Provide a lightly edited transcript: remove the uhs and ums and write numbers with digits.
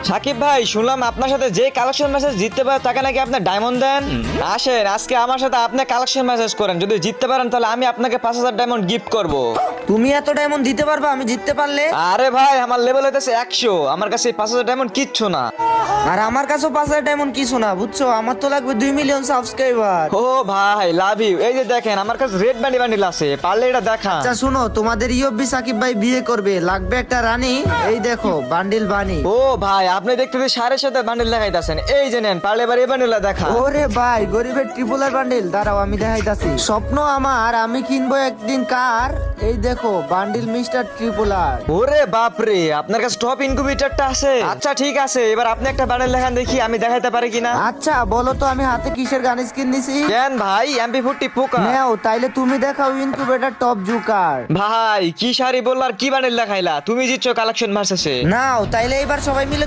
সাকিব ভাই, শুনলাম আপনার সাথে যে কালেকশন মেসেজ জিততে পারে তাকে নাকি আপনি ডায়মন্ড দেন। আসেন আজকে আমার সাথে আপনি কালেকশন মেসেজ করেন, যদি জিততে পারেন তাহলে আমি আপনাকে 5000 ডায়মন্ড গিফট করব। তুমি এত ডায়মন্ড দিতে পারবা আমি জিততে পারলে? আরে ভাই, আমার লেভেল হইতেছে 100, আমার কাছে 5000 ডায়মন্ড কিচ্ছু না। আর আমার কাছেও 5000 ডায়মন্ড কিছু না, বুঝছো? আমার তো লাগবে 2 মিলিয়ন সাবস্ক্রাইবার। ও ভাই, লাভ ইউ। এই যে দেখেন আমার কাছে রেড বান্ডিল আছে, পারলে এটা দেখান। আচ্ছা শুনো, তোমাদের ইয়ব্বি সাকিব ভাই বিয়ে করবে, লাগবে একটা রানী। এই দেখো বান্ডিল বানি। ও ভাই, আপনি দেখতেছি সাড়ে সাথে বান্ডিল দেখাইতেছেন, এই যে নেন, পারলে এবার এই বান্ডিলটা দেখা। ওরে ভাই, গরিবের ট্রিপলার বান্ডিল, দাঁড়াও আমি দেখাইতাছি। স্বপ্ন আমার, আমি কিনবো একদিন কার। এই দেখো বান্ডিল মিস্টার ট্রিপলার। ওরে বাপরে, আপনার কাছে টপ ইনকিউবেটরটা আছে? আচ্ছা ঠিক আছে, এবার আপনি একটা বান্ডিল দেখান দেখি আমি দেখাইতে পারি কিনা। আচ্ছা বলো তো, আমি হাতে কিসের গান স্কিন নিছি? কেন ভাই, MP40 পোকা। নাও তাইলে তুমি দেখাও ইনকিউবেটর টপ জুকার। ভাই কি শাড়ি বললা আর কি বান্ডিল দেখাইলা, তুমি জিতছো কালেকশন ভার্সেসে। নাও তাইলে এবার সবাই মিলে